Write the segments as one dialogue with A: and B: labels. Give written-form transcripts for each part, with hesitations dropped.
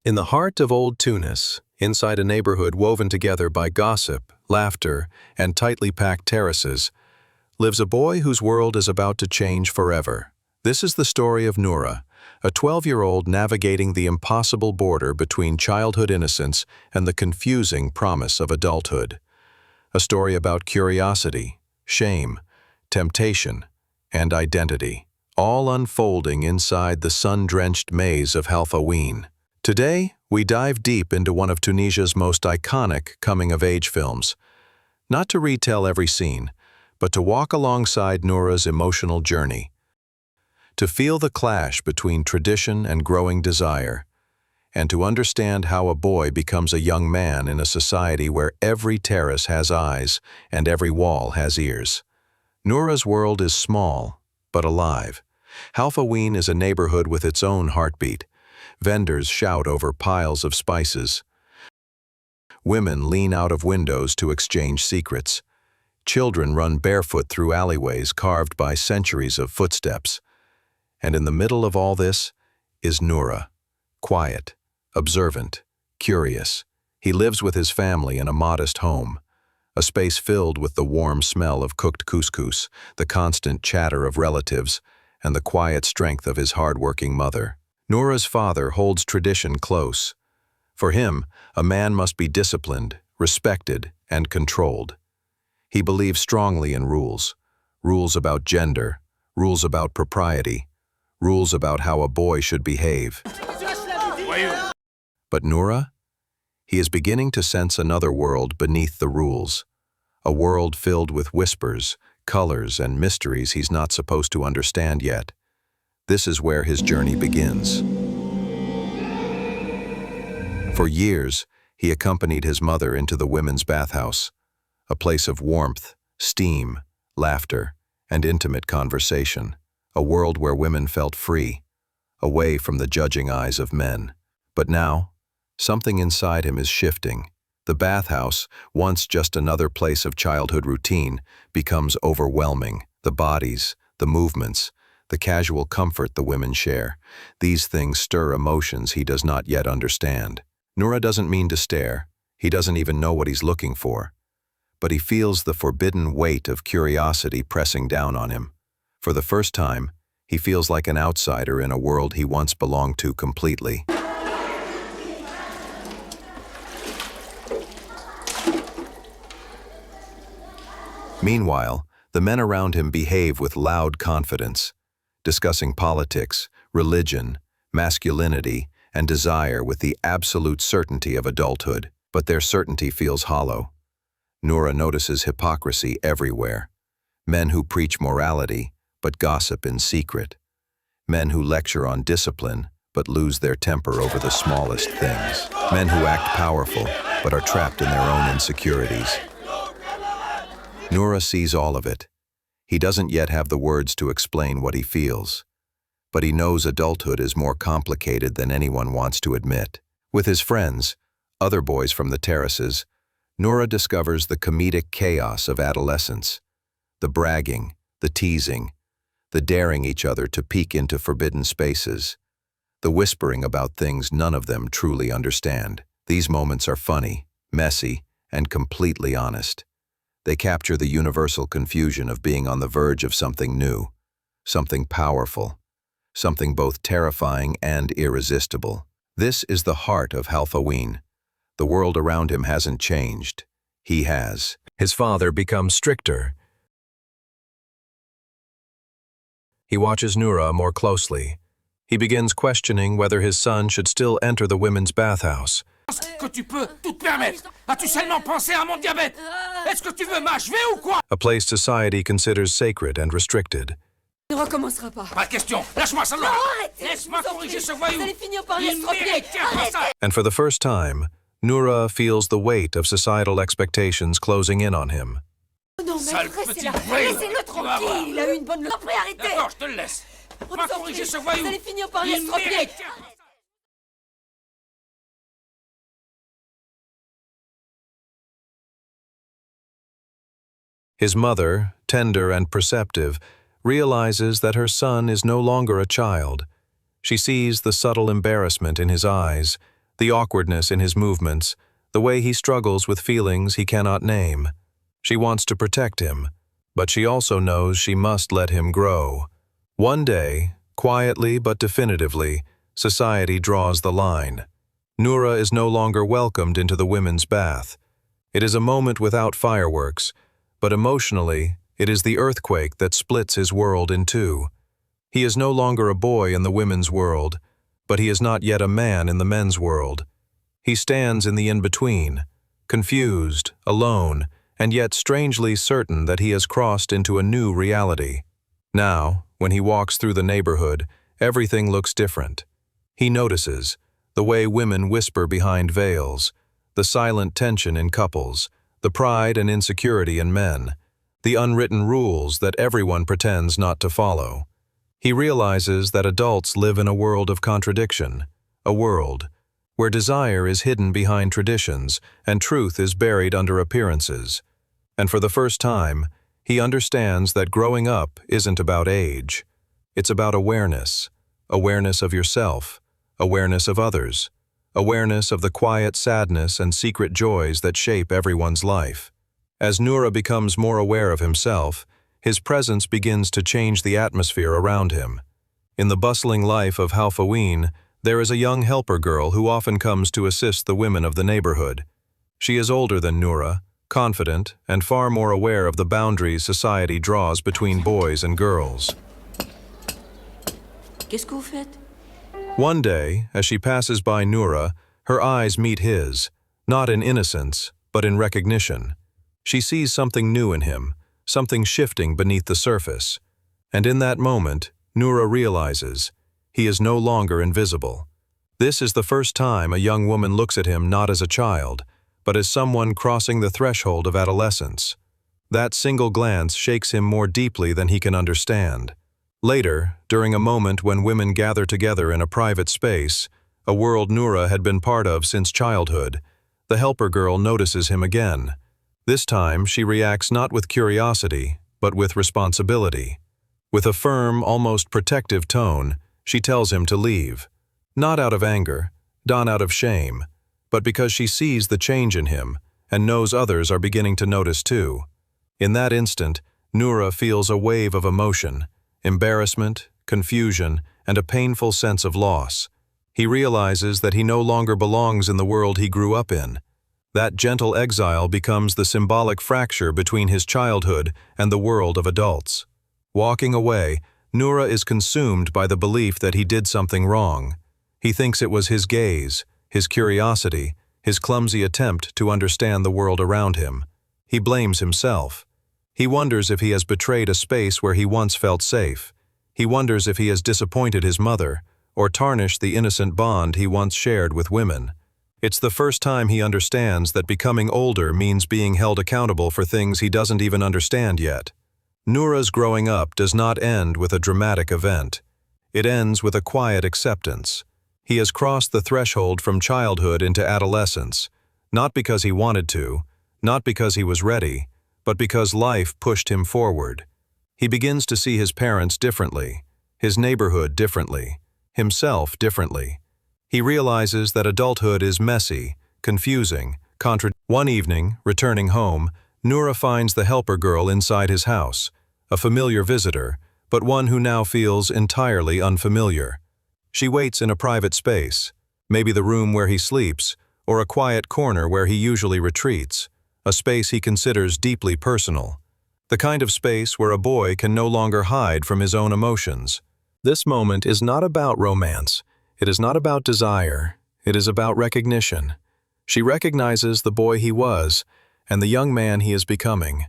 A: In the heart of old Tunis, inside a neighborhood woven together by gossip, laughter, and tightly packed terraces, lives a boy whose world is about to change forever. This is the story of Noura, a 12-year-old navigating the impossible border between childhood innocence and the confusing promise of adulthood. A story about curiosity, shame, temptation, and identity, all unfolding inside the sun-drenched maze of Halfaouine. Today, we dive deep into one of Tunisia's most iconic coming-of-age films. Not to retell every scene, but to walk alongside Noura's emotional journey. To feel the clash between tradition and growing desire, and to understand how a boy becomes a young man in a society where every terrace has eyes and every wall has ears. Noura's world is small, but alive. Halfaouine is a neighborhood with its own heartbeat. Vendors shout over piles of spices. Women lean out of windows to exchange secrets. Children run barefoot through alleyways carved by centuries of footsteps. And in the middle of all this is Noura, quiet, observant, curious. He lives with his family in a modest home, a space filled with the warm smell of cooked couscous, the constant chatter of relatives, and the quiet strength of his hard-working mother. Noura's father holds tradition close. For him, a man must be disciplined, respected, and controlled. He believes strongly in rules about gender, rules about propriety, rules about how a boy should behave. But Noura? He is beginning to sense another world beneath the rules, a world filled with whispers, colors, and mysteries he's not supposed to understand yet. This is where his journey begins. For years, he accompanied his mother into the women's bathhouse, a place of warmth, steam, laughter, and intimate conversation, a world where women felt free, away from the judging eyes of men. But now, something inside him is shifting. The bathhouse, once just another place of childhood routine, becomes overwhelming. The bodies, the movements, the casual comfort the women share. These things stir emotions he does not yet understand. Noura doesn't mean to stare. He doesn't even know what he's looking for. But he feels the forbidden weight of curiosity pressing down on him. For the first time, he feels like an outsider in a world he once belonged to completely. Meanwhile, the men around him behave with loud confidence, discussing politics, religion, masculinity, and desire with the absolute certainty of adulthood. But their certainty feels hollow. Noura notices hypocrisy everywhere. Men who preach morality, but gossip in secret. Men who lecture on discipline, but lose their temper over the smallest things. Men who act powerful, but are trapped in their own insecurities. Noura sees all of it. He doesn't yet have the words to explain what he feels. But he knows adulthood is more complicated than anyone wants to admit. With his friends, other boys from the terraces, Noura discovers the comedic chaos of adolescence. The bragging, the teasing, the daring each other to peek into forbidden spaces. The whispering about things none of them truly understand. These moments are funny, messy, and completely honest. They capture the universal confusion of being on the verge of something new, something powerful, something both terrifying and irresistible. This is the heart of Halfaouine. The world around him hasn't changed. He has. His father becomes stricter. He watches Noura more closely. He begins questioning whether his son should still enter the women's bathhouse.
B: Que tu peux tout te permettre. As-tu seulement pensé à mon diabète? Est-ce que tu veux m'achever ou quoi?
A: A place society considers sacred and restricted.
C: Ne recommencera pas.
B: Pas de question. Lâche-moi ça, Noura. Laisse-moi corriger ce voyou.
C: Vous allez finir par l'estropier.
A: And for the first time, Noura feels the weight of societal expectations closing in on him.
C: Non, mais laissez-le tranquille. Il a eu une bonne leçon. Après, arrêtez.
B: D'accord, je te le laisse. Laisse-moi corriger ce voyou.
C: Vous allez finir par l'estropier.
A: His mother, tender and perceptive, realizes that her son is no longer a child. She sees the subtle embarrassment in his eyes, the awkwardness in his movements, the way he struggles with feelings he cannot name. She wants to protect him, but she also knows she must let him grow. One day, quietly but definitively, society draws the line. Noura is no longer welcomed into the women's bath. It is a moment without fireworks, but emotionally, it is the earthquake that splits his world in two. He is no longer a boy in the women's world, but he is not yet a man in the men's world. He stands in the in-between, confused, alone, and yet strangely certain that he has crossed into a new reality. Now, when he walks through the neighborhood, everything looks different. He notices the way women whisper behind veils, the silent tension in couples, the pride and insecurity in men, the unwritten rules that everyone pretends not to follow. He realizes that adults live in a world of contradiction, a world where desire is hidden behind traditions and truth is buried under appearances. And for the first time, he understands that growing up isn't about age. It's about awareness, awareness of yourself, awareness of others, awareness of the quiet sadness and secret joys that shape everyone's life. As Noura becomes more aware of himself, his presence begins to change the atmosphere around him. In the bustling life of Halfaouine, there is a young helper girl who often comes to assist the women of the neighborhood. She is older than Noura, confident, and far more aware of the boundaries society draws between boys and girls.
C: Qu'est-ce que vous faites?
A: One day, as she passes by Noura, her eyes meet his, not in innocence, but in recognition. She sees something new in him, something shifting beneath the surface. And in that moment, Noura realizes he is no longer invisible. This is the first time a young woman looks at him not as a child, but as someone crossing the threshold of adolescence. That single glance shakes him more deeply than he can understand. Later, during a moment when women gather together in a private space, a world Noura had been part of since childhood, the helper girl notices him again. This time, she reacts not with curiosity, but with responsibility. With a firm, almost protective tone, she tells him to leave. Not out of anger, not out of shame, but because she sees the change in him and knows others are beginning to notice too. In that instant, Noura feels a wave of emotion, embarrassment, confusion, and a painful sense of loss. He realizes that he no longer belongs in the world he grew up in. That gentle exile becomes the symbolic fracture between his childhood and the world of adults. Walking away, Noura is consumed by the belief that he did something wrong. He thinks it was his gaze, his curiosity, his clumsy attempt to understand the world around him. He blames himself. He wonders if he has betrayed a space where he once felt safe. He wonders if he has disappointed his mother, or tarnished the innocent bond he once shared with women. It's the first time he understands that becoming older means being held accountable for things he doesn't even understand yet. Noura's growing up does not end with a dramatic event. It ends with a quiet acceptance. He has crossed the threshold from childhood into adolescence, not because he wanted to, not because he was ready, but because life pushed him forward. He begins to see his parents differently, his neighborhood differently, himself differently. He realizes that adulthood is messy, confusing, One evening, returning home, Noura finds the helper girl inside his house, a familiar visitor, but one who now feels entirely unfamiliar. She waits in a private space, maybe the room where he sleeps, or a quiet corner where he usually retreats, a space he considers deeply personal. The kind of space where a boy can no longer hide from his own emotions. This moment is not about romance. It is not about desire. It is about recognition. She recognizes the boy he was and the young man he is becoming.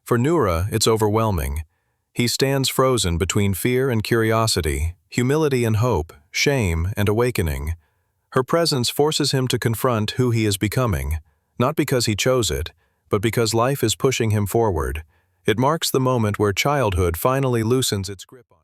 A: For Noura, it's overwhelming. He stands frozen between fear and curiosity, humility and hope, shame and awakening. Her presence forces him to confront who he is becoming, not because he chose it, but because life is pushing him forward. It marks the moment where childhood finally loosens its grip on him.